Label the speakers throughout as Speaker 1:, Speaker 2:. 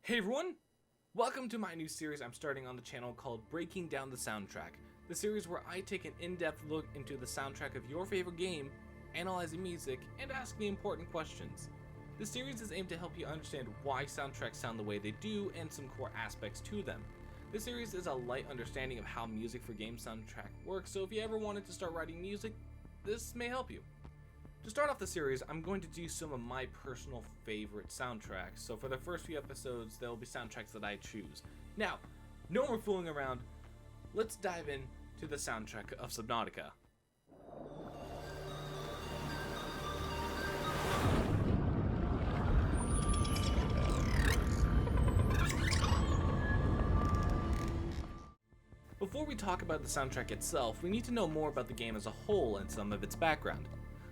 Speaker 1: Hey everyone! Welcome to my new series I'm starting on the channel called Breaking Down the Soundtrack. The series where I take an in-depth look into the soundtrack of your favorite game, analyzing music, and asking important questions. This series is aimed to help you understand why soundtracks sound the way they do and some core aspects to them. This series is a light understanding of how music for game soundtrack works, so if you ever wanted to start writing music, this may help you. To start off the series, I'm going to do some of my personal favorite soundtracks. So for the first few episodes, there will be soundtracks that I choose. Now, no more fooling around. Let's dive in to the soundtrack of Subnautica. Before we talk about the soundtrack itself, we need to know more about the game as a whole and some of its background.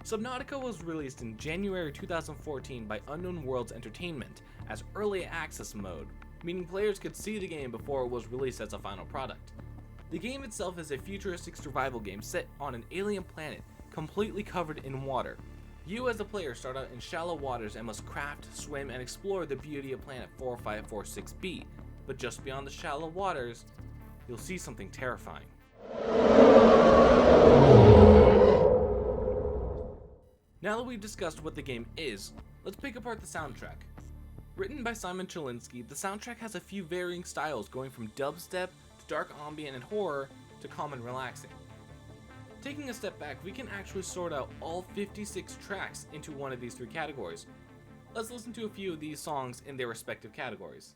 Speaker 1: Subnautica was released in January 2014 by Unknown Worlds Entertainment as early access mode, meaning players could see the game before it was released as a final product. The game itself is a futuristic survival game set on an alien planet completely covered in water. You as a player start out in shallow waters and must craft, swim, and explore the beauty of planet 4546b, but just beyond the shallow waters, you'll see something terrifying. Now that we've discussed what the game is, let's pick apart the soundtrack. Written by Simon Chilinsky, the soundtrack has a few varying styles going from dubstep to dark ambient and horror to calm and relaxing. Taking a step back, we can actually sort out all 56 tracks into one of these three categories. Let's listen to a few of these songs in their respective categories.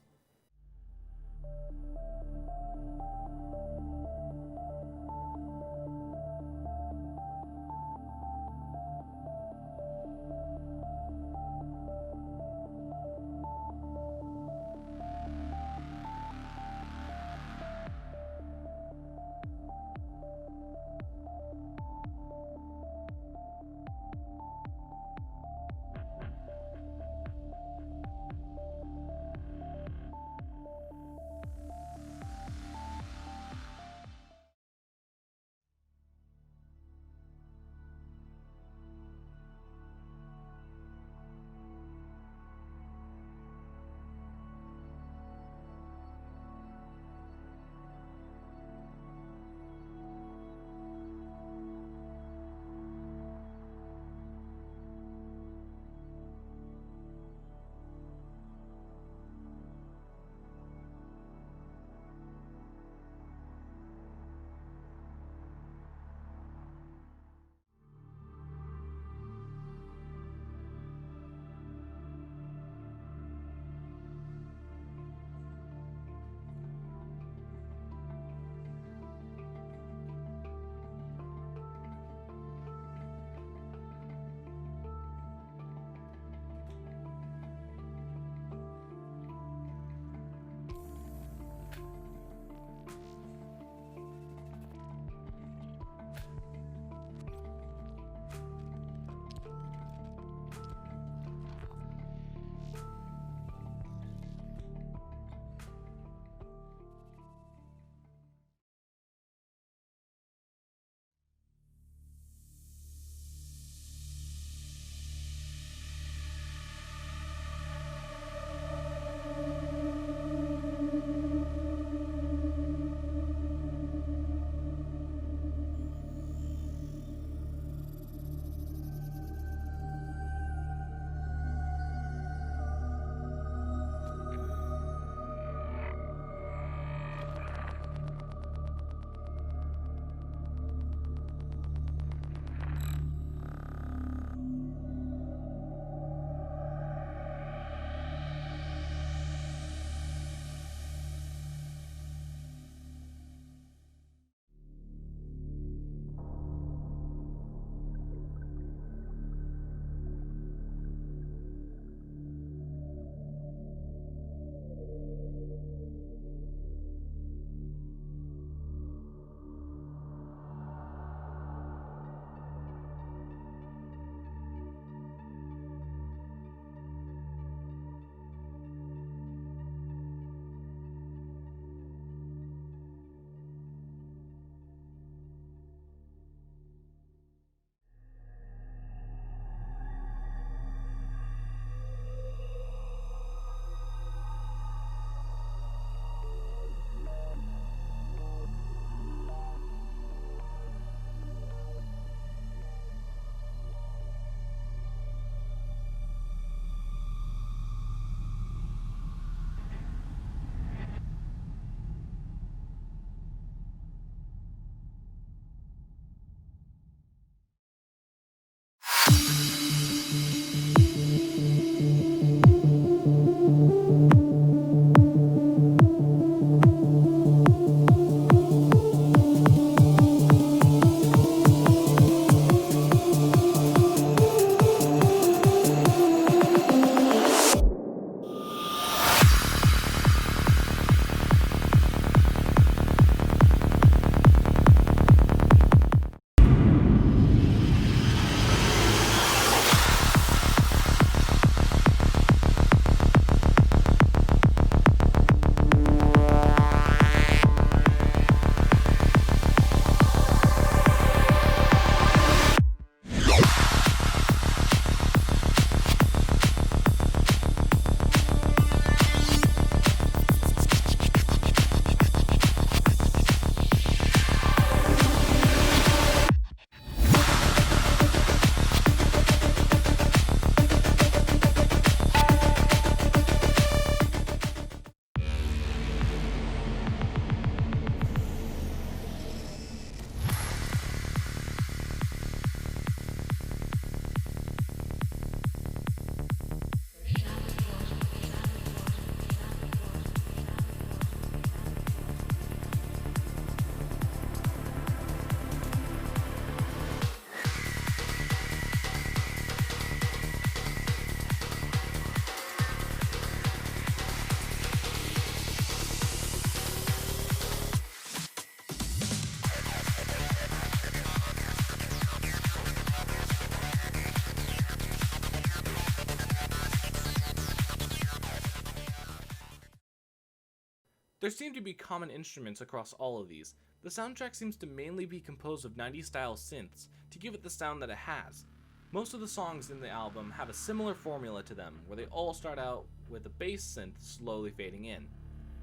Speaker 1: There seem to be common instruments across all of these. The soundtrack seems to mainly be composed of 90s style synths to give it the sound that it has. Most of the songs in the album have a similar formula to them, where they all start out with a bass synth slowly fading in.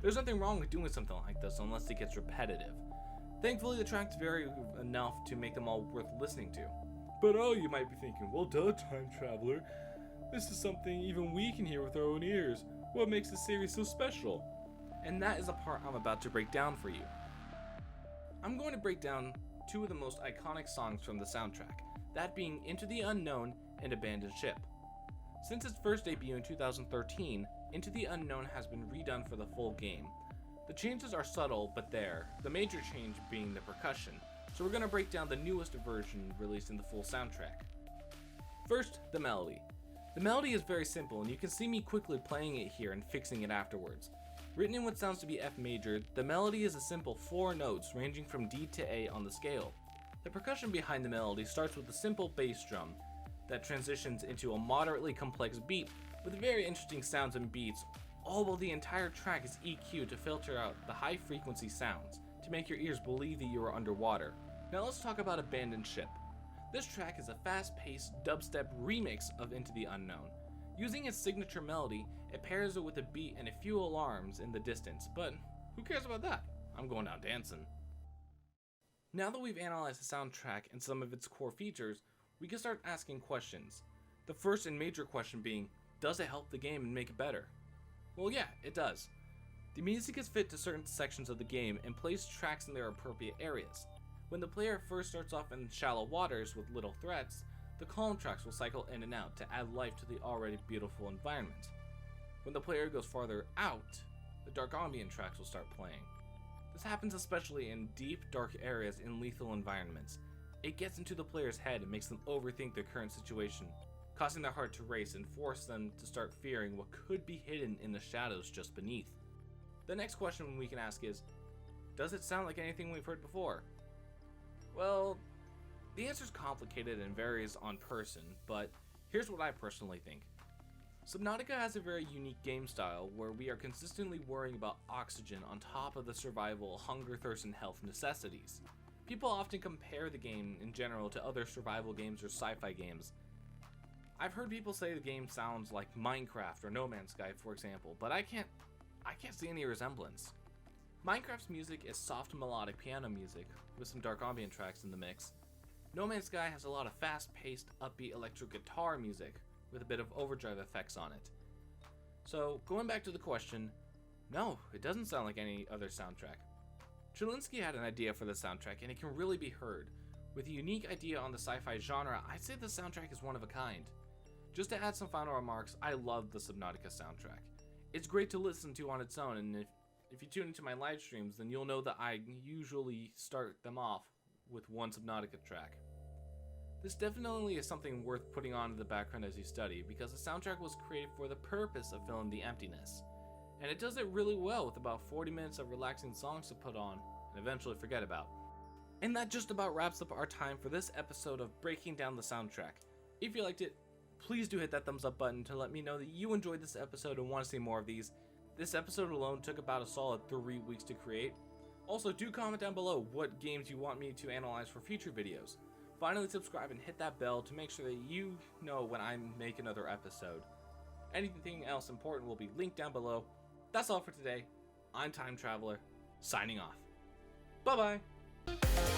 Speaker 1: There's nothing wrong with doing something like this unless it gets repetitive. Thankfully, the tracks vary enough to make them all worth listening to. But oh, you might be thinking, well duh, Time Traveler. This is something even we can hear with our own ears. What makes this series so special? And that is the part I'm about to break down for you. I'm going to break down two of the most iconic songs from the soundtrack, that being Into the Unknown and Abandoned Ship. Since its first debut in 2013, Into the Unknown has been redone for the full game. The changes are subtle, but there, the major change being the percussion, so we're going to break down the newest version released in the full soundtrack. First, the melody. The melody is very simple, and you can see me quickly playing it here and fixing it afterwards. Written in what sounds to be F major, the melody is a simple 4 notes ranging from D to A on the scale. The percussion behind the melody starts with a simple bass drum that transitions into a moderately complex beat with very interesting sounds and beats, all while the entire track is EQ'd to filter out the high frequency sounds to make your ears believe that you are underwater. Now let's talk about Abandoned Ship. This track is a fast-paced dubstep remix of Into the Unknown. Using its signature melody, it pairs it with a beat and a few alarms in the distance, but who cares about that? I'm going out dancing. Now that we've analyzed the soundtrack and some of its core features, we can start asking questions. The first and major question being, does it help the game and make it better? Well yeah, it does. The music is fit to certain sections of the game and plays tracks in their appropriate areas. When the player first starts off in shallow waters with little threats, the calm tracks will cycle in and out to add life to the already beautiful environment. When the player goes farther out, the dark ambient tracks will start playing. This happens especially in deep, dark areas in lethal environments. It gets into the player's head and makes them overthink their current situation, causing their heart to race and force them to start fearing what could be hidden in the shadows just beneath. The next question we can ask is, does it sound like anything we've heard before? Well, the answer is complicated and varies on person, but here's what I personally think. Subnautica has a very unique game style where we are consistently worrying about oxygen on top of the survival, hunger, thirst, and health necessities. People often compare the game in general to other survival games or sci-fi games. I've heard people say the game sounds like Minecraft or No Man's Sky, for example, but I can't see any resemblance. Minecraft's music is soft melodic piano music with some dark ambient tracks in the mix. No Man's Sky has a lot of fast-paced, upbeat electric guitar music with a bit of overdrive effects on it. So, going back to the question, no, it doesn't sound like any other soundtrack. Chilinsky had an idea for the soundtrack and it can really be heard. With a unique idea on the sci-fi genre, I'd say the soundtrack is one of a kind. Just to add some final remarks, I love the Subnautica soundtrack. It's great to listen to on its own, and if you tune into my live streams, then you'll know that I usually start them off with one Subnautica track. This definitely is something worth putting on in the background as you study, because the soundtrack was created for the purpose of filling the emptiness. And it does it really well with about 40 minutes of relaxing songs to put on and eventually forget about. And that just about wraps up our time for this episode of Breaking Down the Soundtrack. If you liked it, please do hit that thumbs up button to let me know that you enjoyed this episode and want to see more of these. This episode alone took about a solid 3 weeks to create. Also, do comment down below what games you want me to analyze for future videos. Finally, subscribe and hit that bell to make sure that you know when I make another episode. Anything else important will be linked down below. That's all for today. I'm Time Traveler, signing off. Bye-bye!